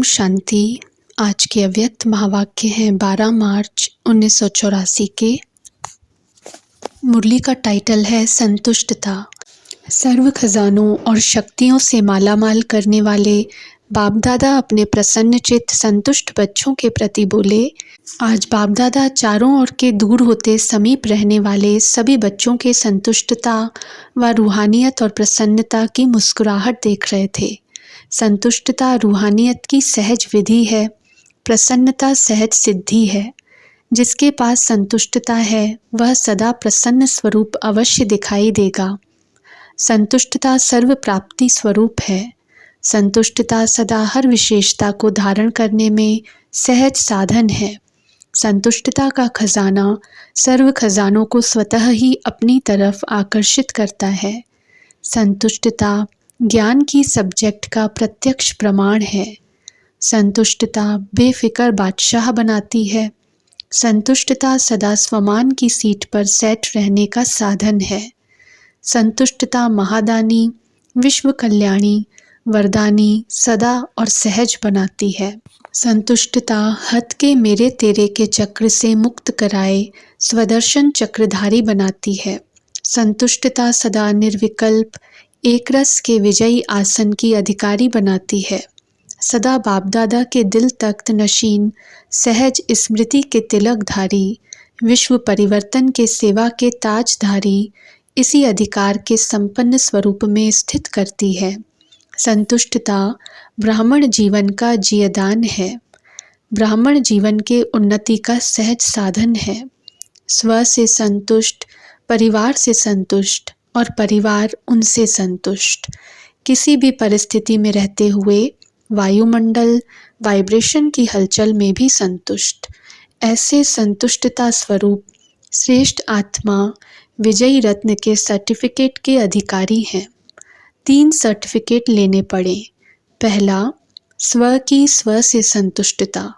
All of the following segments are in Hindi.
शांति। आज के अव्यक्त महावाक्य हैं 12 मार्च 1984 के। मुरली का टाइटल है संतुष्टता। सर्व खजानों और शक्तियों से मालामाल करने वाले बाप दादा अपने प्रसन्नचित्त संतुष्ट बच्चों के प्रति बोले। आज बाप दादा चारों ओर के दूर होते समीप रहने वाले सभी बच्चों के संतुष्टता व रूहानियत और प्रसन्नता की मुस्कुराहट देख रहे थे। संतुष्टता रूहानियत की सहज विधि है, प्रसन्नता सहज सिद्धि है। जिसके पास संतुष्टता है वह सदा प्रसन्न स्वरूप अवश्य दिखाई देगा। संतुष्टता सर्व प्राप्ति स्वरूप है। संतुष्टता सदा हर विशेषता को धारण करने में सहज साधन है। संतुष्टता का खजाना सर्व खजानों को स्वतः ही अपनी तरफ आकर्षित करता है। संतुष्टता ज्ञान की सब्जेक्ट का प्रत्यक्ष प्रमाण है। संतुष्टता बेफिक्र बादशाह बनाती है। संतुष्टता सदा स्वमान की सीट पर सेट रहने का साधन है। संतुष्टता महादानी, विश्व कल्याणी, वरदानी, सदा और सहज बनाती है। संतुष्टता हथ के मेरे तेरे के चक्र से मुक्त कराए स्वदर्शन चक्रधारी बनाती है। संतुष्टता सदा निर्विकल्प एक रस के विजयी आसन की अधिकारी बनाती है। सदा बाप दादा के दिल तख्त नशीन सहज स्मृति के तिलकधारी, विश्व परिवर्तन के सेवा के ताजधारी इसी अधिकार के संपन्न स्वरूप में स्थित करती है। संतुष्टता ब्राह्मण जीवन का जियदान है। ब्राह्मण जीवन के उन्नति का सहज साधन है। स्व से संतुष्ट, परिवार से संतुष्ट और परिवार उनसे संतुष्ट। किसी भी परिस्थिति में रहते हुए वायुमंडल वाइब्रेशन की हलचल में भी संतुष्ट। ऐसे संतुष्टता स्वरूप श्रेष्ठ आत्मा विजयी रत्न के सर्टिफिकेट के अधिकारी हैं। 3 सर्टिफिकेट लेने पड़े। पहला, स्व की स्व से संतुष्टता।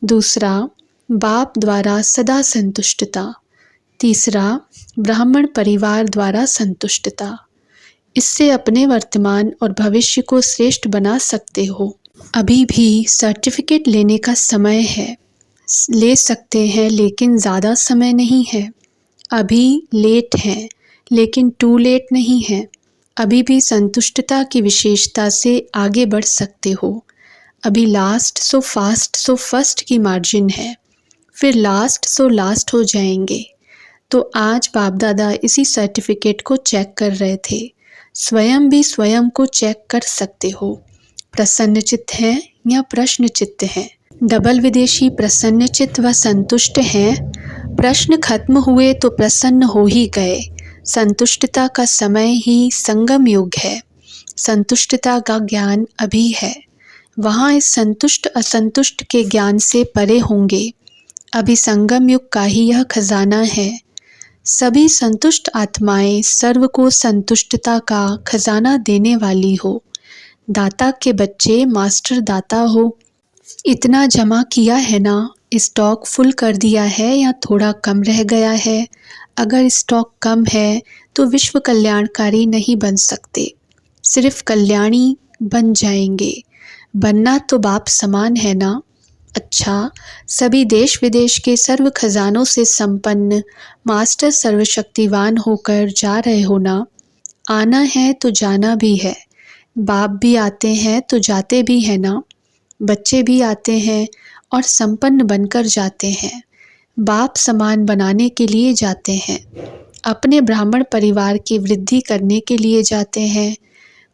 दूसरा, बाप द्वारा सदा संतुष्टता। तीसरा, ब्राह्मण परिवार द्वारा संतुष्टता। इससे अपने वर्तमान और भविष्य को श्रेष्ठ बना सकते हो। अभी भी सर्टिफिकेट लेने का समय है। ले सकते हैं लेकिन ज़्यादा समय नहीं है। अभी लेट है लेकिन टू लेट नहीं है। अभी भी संतुष्टता की विशेषता से आगे बढ़ सकते हो। अभी last so fast so first की मार्जिन है, फिर लास्ट सो लास्ट हो जाएंगे। तो आज बाप दादा इसी सर्टिफिकेट को चेक कर रहे थे। स्वयं भी स्वयं को चेक कर सकते हो। प्रसन्न चित्त हैं या प्रश्न चित्त हैं। डबल विदेशी प्रसन्न चित्त व संतुष्ट हैं। प्रश्न खत्म हुए तो प्रसन्न हो ही गए। संतुष्टता का समय ही संगम युग है। संतुष्टता का ज्ञान अभी है। वहाँ इस संतुष्ट असंतुष्ट के ज्ञान से परे होंगे। अभी संगम युग का ही यह खजाना है। सभी संतुष्ट आत्माएं सर्व को संतुष्टता का खजाना देने वाली हो। दाता के बच्चे मास्टर दाता हो। इतना जमा किया है ना, स्टॉक फुल कर दिया है या थोड़ा कम रह गया है। अगर स्टॉक कम है तो विश्व कल्याणकारी नहीं बन सकते, सिर्फ कल्याणी बन जाएंगे। बनना तो बाप समान है ना। अच्छा, सभी देश विदेश के सर्व खजानों से संपन्न मास्टर सर्वशक्तिवान होकर जा रहे हो ना। आना है तो जाना भी है। बाप भी आते हैं तो जाते भी हैं ना। बच्चे भी आते हैं और संपन्न बनकर जाते हैं। बाप समान बनाने के लिए जाते हैं। अपने ब्राह्मण परिवार की वृद्धि करने के लिए जाते हैं।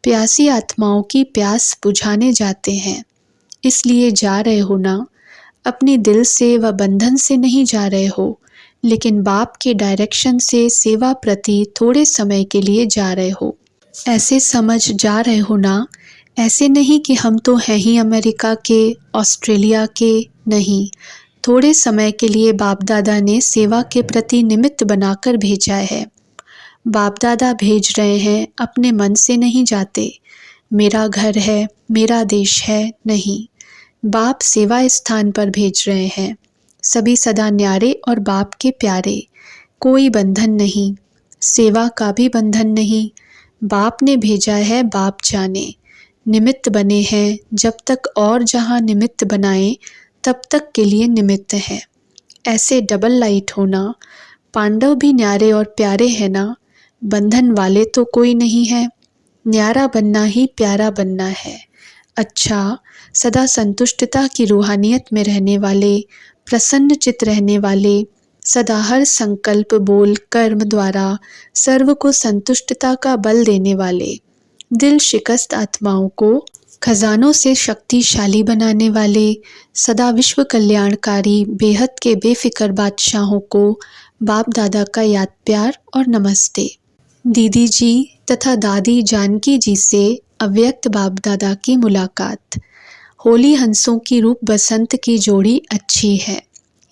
प्यासी आत्माओं की प्यास बुझाने जाते हैं। इसलिए जा रहे हो ना। अपने दिल से व बंधन से नहीं जा रहे हो, लेकिन बाप के डायरेक्शन से सेवा प्रति थोड़े समय के लिए जा रहे हो। ऐसे समझ जा रहे हो ना। ऐसे नहीं कि हम तो हैं ही अमेरिका के, ऑस्ट्रेलिया के, नहीं। थोड़े समय के लिए बाप दादा ने सेवा के प्रति निमित्त बनाकर भेजा है। बाप दादा भेज रहे हैं, अपने मन से नहीं जाते। मेरा घर है, मेरा देश है, नहीं। बाप सेवा स्थान पर भेज रहे हैं। सभी सदा न्यारे और बाप के प्यारे। कोई बंधन नहीं, सेवा का भी बंधन नहीं। बाप ने भेजा है, बाप जाने। निमित्त बने हैं जब तक, और जहाँ निमित्त बनाए तब तक के लिए निमित्त हैं। ऐसे डबल लाइट होना, पांडव भी न्यारे और प्यारे हैं ना, बंधन वाले तो कोई नहीं है, न्यारा बनना ही प्यारा बनना है। अच्छा, सदा संतुष्टता की रूहानियत में रहने वाले, प्रसन्न चित रहने वाले, सदा हर संकल्प बोल कर्म द्वारा सर्व को संतुष्टता का बल देने वाले, दिल शिकस्त आत्माओं को खजानों से शक्तिशाली बनाने वाले, सदा विश्व कल्याणकारी बेहद के बेफिक्र बादशाहों को बाप दादा का याद प्यार और नमस्ते। दीदी जी तथा दादी जानकी जी से अव्यक्त बाप दादा की मुलाकात। होली हंसों की रूप बसंत की जोड़ी अच्छी है।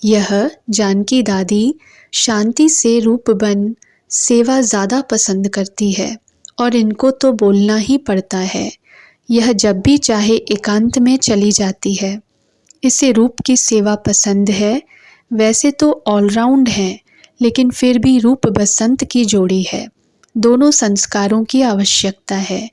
यह जानकी दादी शांति से रूप बन सेवा ज़्यादा पसंद करती है और इनको तो बोलना ही पड़ता है। यह जब भी चाहे एकांत में चली जाती है। इसे रूप की सेवा पसंद है। वैसे तो ऑलराउंड है, लेकिन फिर भी रूप बसंत की जोड़ी है। दोनों संस्कारों की आवश्यकता है।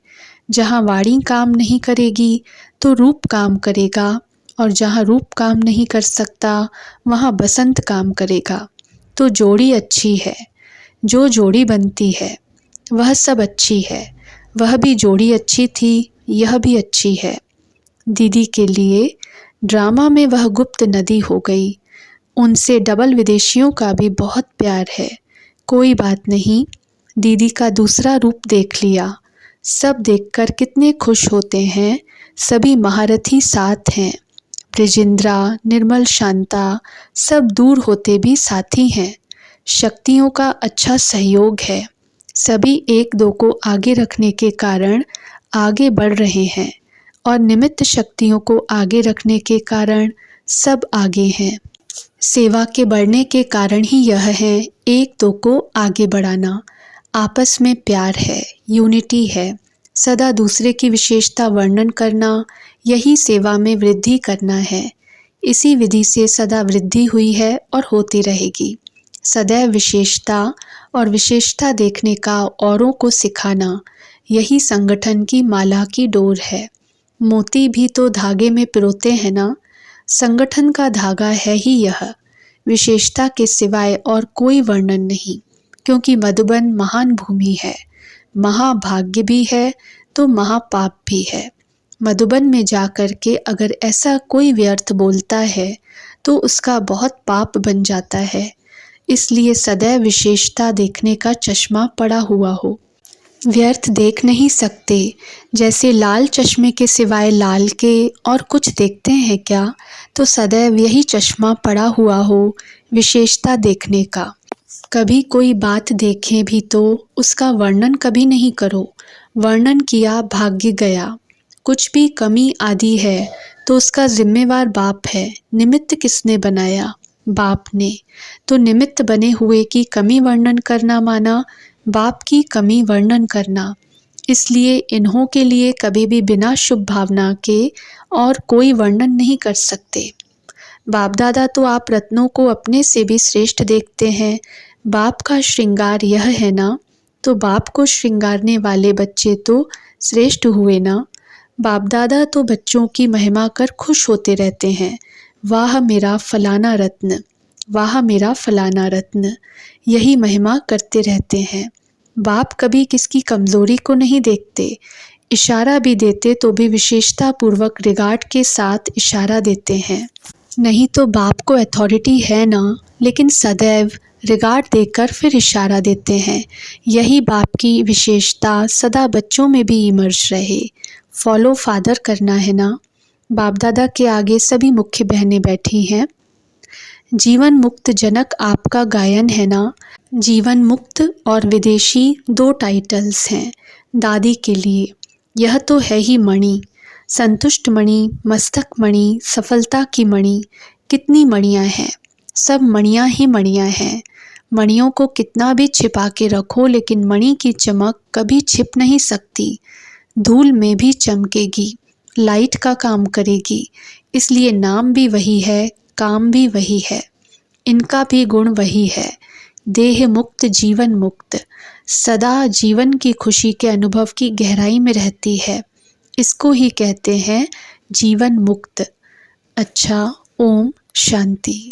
जहाँ वाणी काम नहीं करेगी तो रूप काम करेगा, और जहाँ रूप काम नहीं कर सकता वहाँ बसंत काम करेगा। तो जोड़ी अच्छी है। जो जोड़ी बनती है वह सब अच्छी है। वह भी जोड़ी अच्छी थी, यह भी अच्छी है। दीदी के लिए ड्रामा में वह गुप्त नदी हो गई। उनसे डबल विदेशियों का भी बहुत प्यार है। कोई बात नहीं, दीदी का दूसरा रूप देख लिया। सब देखकर कितने खुश होते हैं। सभी महारथी साथ हैं। ब्रिजिंद्रा, निर्मल, शांता सब दूर होते भी साथी हैं। शक्तियों का अच्छा सहयोग है। सभी एक दो को आगे रखने के कारण आगे बढ़ रहे हैं, और निमित्त शक्तियों को आगे रखने के कारण सब आगे हैं। सेवा के बढ़ने के कारण ही यह है, एक दो को आगे बढ़ाना। आपस में प्यार है, यूनिटी है। सदा दूसरे की विशेषता वर्णन करना, यही सेवा में वृद्धि करना है। इसी विधि से सदा वृद्धि हुई है और होती रहेगी। सदैव विशेषता और विशेषता देखने का औरों को सिखाना, यही संगठन की माला की डोर है। मोती भी तो धागे में पिरोते हैं ना। संगठन का धागा है ही यह। विशेषता के सिवाय और कोई वर्णन नहीं, क्योंकि मधुबन महान भूमि है। महाभाग्य भी है तो महापाप भी है। मधुबन में जाकर के अगर ऐसा कोई व्यर्थ बोलता है तो उसका बहुत पाप बन जाता है। इसलिए सदैव विशेषता देखने का चश्मा पड़ा हुआ हो। व्यर्थ देख नहीं सकते। जैसे लाल चश्मे के सिवाय लाल के और कुछ देखते हैं क्या, तो सदैव यही चश्मा पड़ा हुआ हो विशेषता देखने का। कभी कोई बात देखें भी तो उसका वर्णन कभी नहीं करो। वर्णन किया भाग्य गया। कुछ भी कमी आदि है तो उसका जिम्मेवार बाप है। निमित्त किसने बनाया? बाप ने। तो निमित्त बने हुए की कमी वर्णन करना माना बाप की कमी वर्णन करना। इसलिए इन्हों के लिए कभी भी बिना शुभ भावना के और कोई वर्णन नहीं कर सकते। बाप दादा तो आप रत्नों को अपने से भी श्रेष्ठ देखते हैं। बाप का श्रृंगार यह है ना, तो बाप को श्रृंगारने वाले बच्चे तो श्रेष्ठ हुए ना। बाप दादा तो बच्चों की महिमा कर खुश होते रहते हैं। वाह मेरा फलाना रत्न, वाह मेरा फलाना रत्न, यही महिमा करते रहते हैं। बाप कभी किसकी कमज़ोरी को नहीं देखते। इशारा भी देते तो भी विशेषता पूर्वक रिगार्ड के साथ इशारा देते हैं। नहीं तो बाप को अथॉरिटी है ना, लेकिन सदैव रिगार्ड देकर फिर इशारा देते हैं। यही बाप की विशेषता सदा बच्चों में भी इमर्ज रहे। फॉलो फादर करना है ना। बाप दादा के आगे सभी मुख्य बहनें बैठी हैं। जीवन मुक्त जनक आपका गायन है ना। जीवन मुक्त और विदेशी दो टाइटल्स हैं दादी के लिए। यह तो है ही मणि, संतुष्ट मणि, मस्तक मणि, सफलता की मणि। कितनी मणियाँ हैं, सब मणियाँ ही मणियाँ हैं। मणियों को कितना भी छिपा के रखो, लेकिन मणि की चमक कभी छिप नहीं सकती। धूल में भी चमकेगी, लाइट का काम करेगी। इसलिए नाम भी वही है, काम भी वही है, इनका भी गुण वही है। देह मुक्त, जीवन मुक्त, सदा जीवन की खुशी के अनुभव की गहराई में रहती है। इसको ही कहते हैं जीवन मुक्त। अच्छा, ओम शांति।